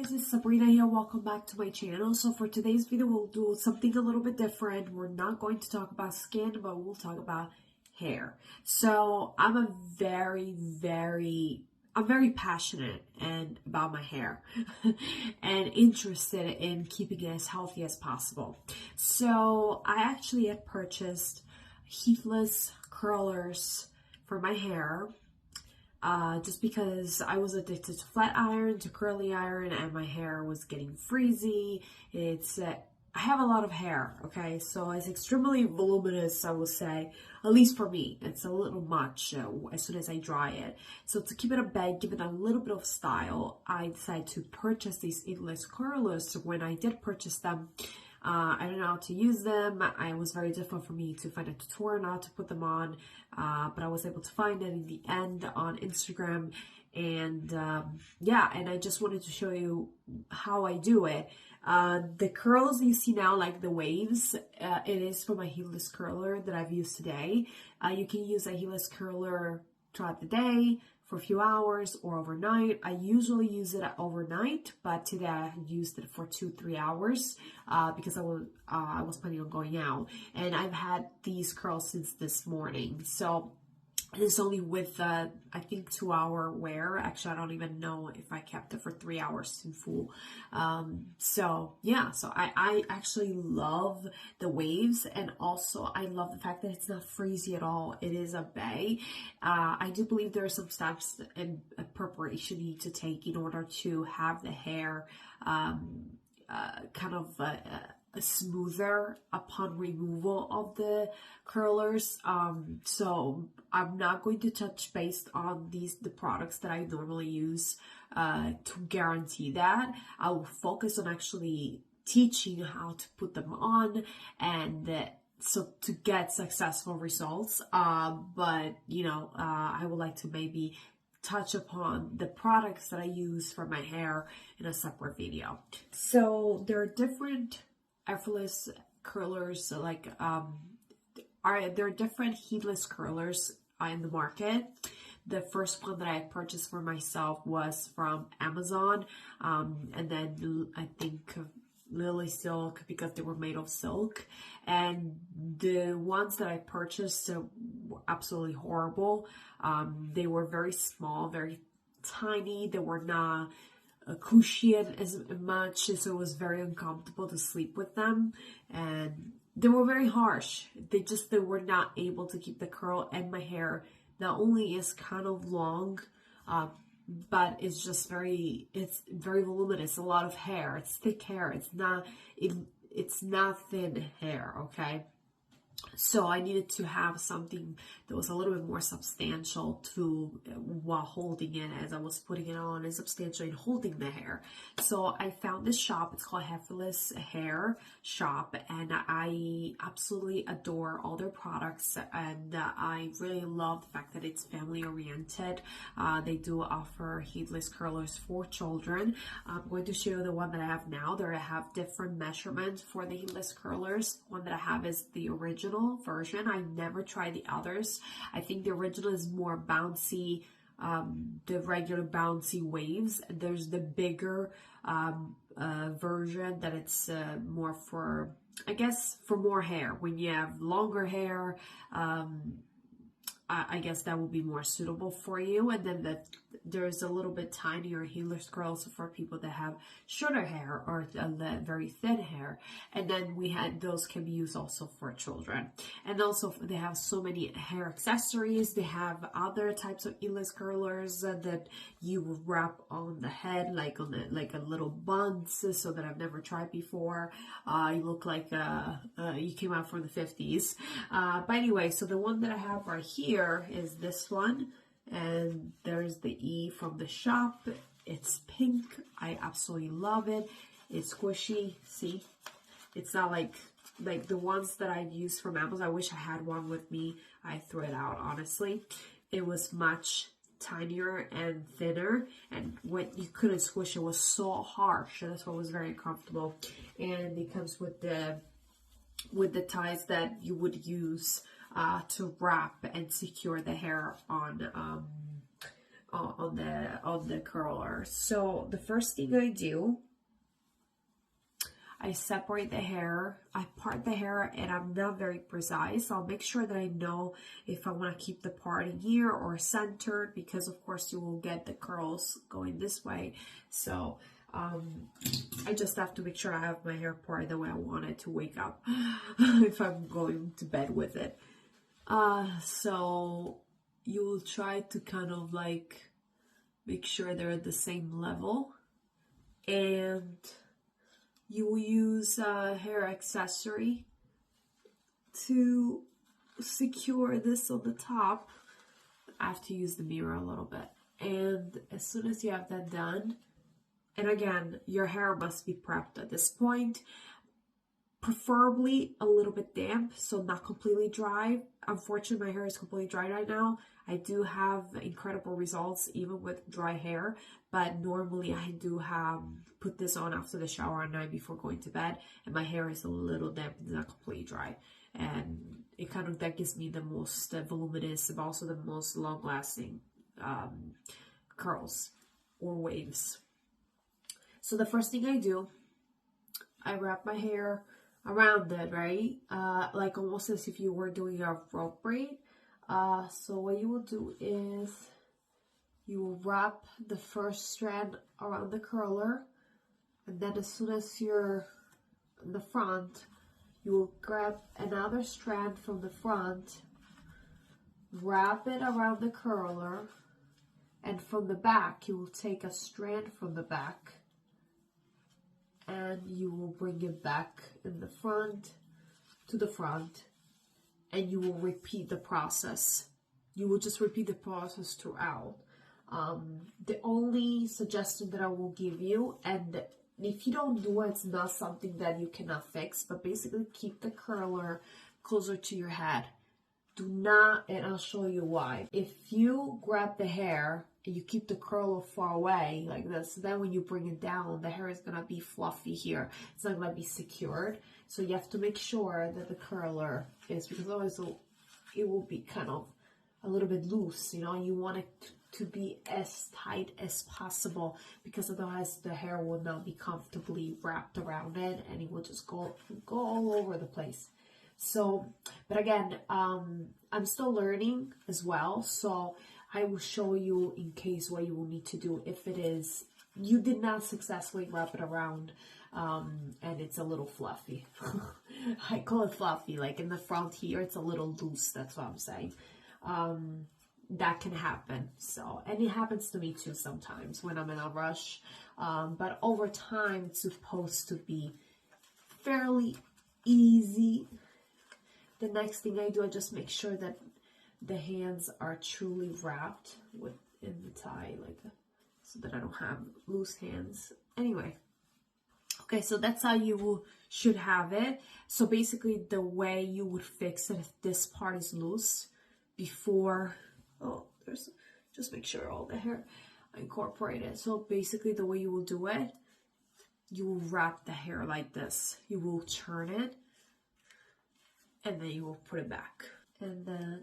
guys, it's Sabrina here. Welcome back to my channel. So for today's video, we'll do something a little bit different. We're not going to talk about skin, but we'll talk about hair. So I'm very passionate and about my hair and interested in keeping it as healthy as possible. So I actually had purchased Heatless curlers for my hair. Just because I was addicted to flat iron, to curly iron, and my hair was getting frizzy. I have a lot of hair, okay? So it's extremely voluminous, I would say, at least for me. It's a little much as soon as I dry it. So to keep it a bed, give it a little bit of style, I decided to purchase these Heatless curlers. So when I did purchase them, I don't know how to use them. It was very difficult for me to find a tutorial on how to put them on, but I was able to find it in the end on Instagram. And yeah, and I just wanted to show you how I do it. The curls you see now, like the waves, it is from a Heatless curler that I've used today. You can use a Heatless curler throughout the day, for a few hours, or overnight. I usually use it overnight, but today I used it for 2-3 hours because I was planning on going out, and I've had these curls since this morning. So it's only with I think 2-hour wear. Actually, I don't even know if I kept it for 3 hours in full. So yeah, so I actually love the waves, and also I love the fact that it's not frizzy at all. It is a bay. I do believe there are some steps and preparation you need to take in order to have the hair kind of smoother upon removal of the curlers. So I'm not going to touch based on the products that I normally use to guarantee that. I will focus on actually teaching how to put them on, and so to get successful results. But you know, I would like to maybe touch upon the products that I use for my hair in a separate video. So there are different effortless curlers, like there are different Heatless curlers in the market. The first one that I purchased for myself was from Amazon, and then I think Lily Silk, because they were made of silk. And the ones that I purchased were absolutely horrible. They were very small, very tiny. They were not cushy as much, so it was very uncomfortable to sleep with them, and they were very harsh. They were not able to keep the curl, and my hair not only is kind of long, but it's very voluminous. A lot of hair. It's thick hair. It's not thin hair. Okay. So I needed to have something that was a little bit more substantial while holding it, as I was putting it on, and substantial in holding the hair. So I found this shop. It's called Heatless Hair Shop, and I absolutely adore all their products, and I really love the fact that it's family oriented. They do offer Heatless curlers for children. I'm going to show you the one that I have now. They have different measurements for the Heatless curlers. One that I have is the original version. I never tried the others. I think the original is more bouncy, the regular bouncy waves. There's the bigger version that it's more for, I guess, for more hair. When you have longer hair, I guess that will be more suitable for you. And then there's a little bit tinier Heatless curls for people that have shorter hair or very thin hair. And then those can be used also for children. And also they have so many hair accessories. They have other types of Heatless curlers that you will wrap on the head, like a little buns, so that I've never tried before. You look like you came out from the 50s. But anyway, so the one that I have right here is this one, and there's the E from the shop. It's pink. I absolutely love it. It's squishy. See, it's not like the ones that I've used from Amazon. I wish I had one with me. I threw it out, honestly. It was much tinier and thinner, and when you couldn't squish it, was so harsh. That's what was very uncomfortable. And it comes with the ties that you would use to wrap and secure the hair on on the curler. So the first thing I do, I separate the hair, I part the hair, and I'm not very precise. I'll make sure that I know if I want to keep the parting here or centered, because of course you will get the curls going this way. So I just have to make sure I have my hair parted the way I want it to wake up if I'm going to bed with it. So you will try to kind of like make sure they're at the same level, and you will use a hair accessory to secure this on the top. I have to use the mirror a little bit. And as soon as you have that done, and again, your hair must be prepped at this point, preferably a little bit damp, so not completely dry. Unfortunately, my hair is completely dry right now. I do have incredible results even with dry hair, but normally I do put this on after the shower at night before going to bed, and my hair is a little damp, not completely dry, and it kind of, that gives me the most voluminous but also the most long-lasting curls or waves. So the first thing I do, I wrap my hair around it, right? Like almost as if you were doing a rope braid. So what you will do is you will wrap the first strand around the curler, and then as soon as you're in the front, you will grab another strand from the front, wrap it around the curler, and from the back you will take a strand from the back and you will bring it back in the front to the front, and you will repeat the process. You will just repeat the process throughout. The only suggestion that I will give you, and if you don't do it, it's not something that you cannot fix, but basically keep the curler closer to your head. Do not, and I'll show you why. If you grab the hair and you keep the curler far away like this, then when you bring it down, the hair is gonna be fluffy here. It's not gonna be secured. So you have to make sure that the curler is, because otherwise it will be kind of a little bit loose, you know. You want it to be as tight as possible, because otherwise the hair will not be comfortably wrapped around it and it will just go all over the place. So, but again, I'm still learning as well, so I will show you in case what you will need to do if it is you did not successfully wrap it around and it's a little fluffy. I call it fluffy, like in the front here it's a little loose, that's what I'm saying. That can happen. So, and it happens to me too sometimes when I'm in a rush, but over time it's supposed to be fairly easy. The next thing I do, I just make sure that the hands are truly wrapped in the tie, like so that I don't have loose hands. Anyway, okay, so that's how you should have it. So basically the way you would fix it if this part is loose before, just make sure all the hair incorporated. So basically the way you will do it, you will wrap the hair like this. You will turn it, and then you will put it back. And then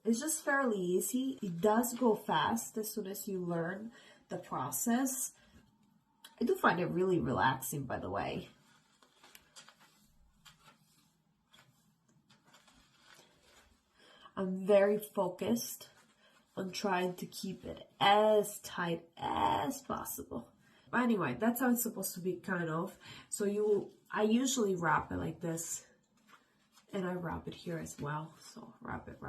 it's just fairly easy. It does go fast as soon as you learn the process. I do find it really relaxing, by the way. I'm very focused on trying to keep it as tight as possible. But anyway, that's how it's supposed to be, kind of. So I usually wrap it like this, and I wrap it here as well. So wrap it.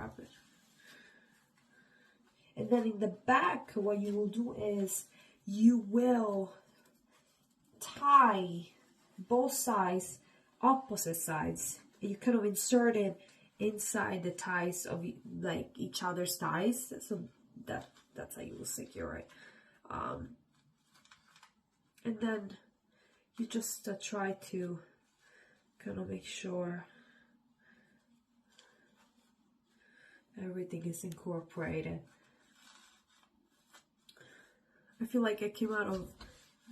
And then in the back, what you will do is you will tie both sides, opposite sides. You kind of insert it inside the ties of like each other's ties. So that's how you will secure it. And then you just try to kind of make sure everything is incorporated. I feel like I came out of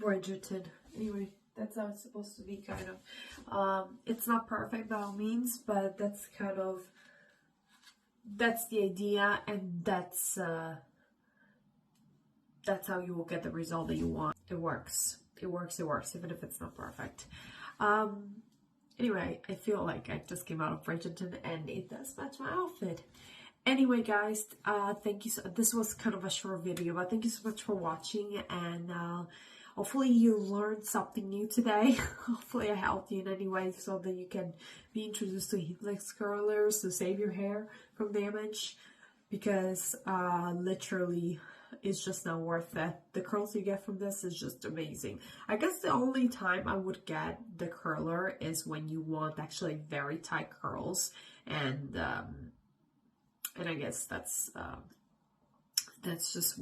Bridgerton. Anyway, that's how it's supposed to be, kind of. It's not perfect by all means, but that's kind of that's the idea, and that's how you will get the result that you want. It works. It works, even if it's not perfect. Anyway, I feel like I just came out of Bridgerton and it does match my outfit. Anyway, guys, thank you. This was kind of a short video, but thank you so much for watching, and hopefully you learned something new today. Hopefully I helped you in any way so that you can be introduced to Heatless curlers to save your hair from damage, because literally it's just not worth it. The curls you get from this is just amazing. I guess the only time I would get the curler is when you want actually very tight curls, and I guess that's just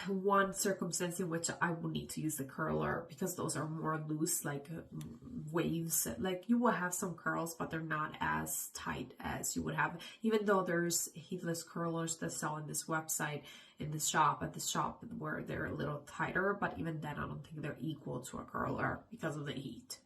one circumstance in which I will need to use the curler, because those are more loose, like waves. Like, you will have some curls, but they're not as tight as you would have, even though there's Heatless curlers that sell in this website, in this shop, at the shop, where they're a little tighter, but even then I don't think they're equal to a curler because of the heat.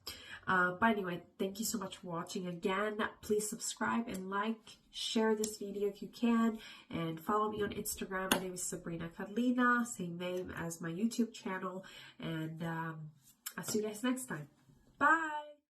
But anyway, thank you so much for watching. Again, please subscribe and like, share this video if you can, and follow me on Instagram. My name is Sabrina Catalina, same name as my YouTube channel, and I'll see you guys next time. Bye!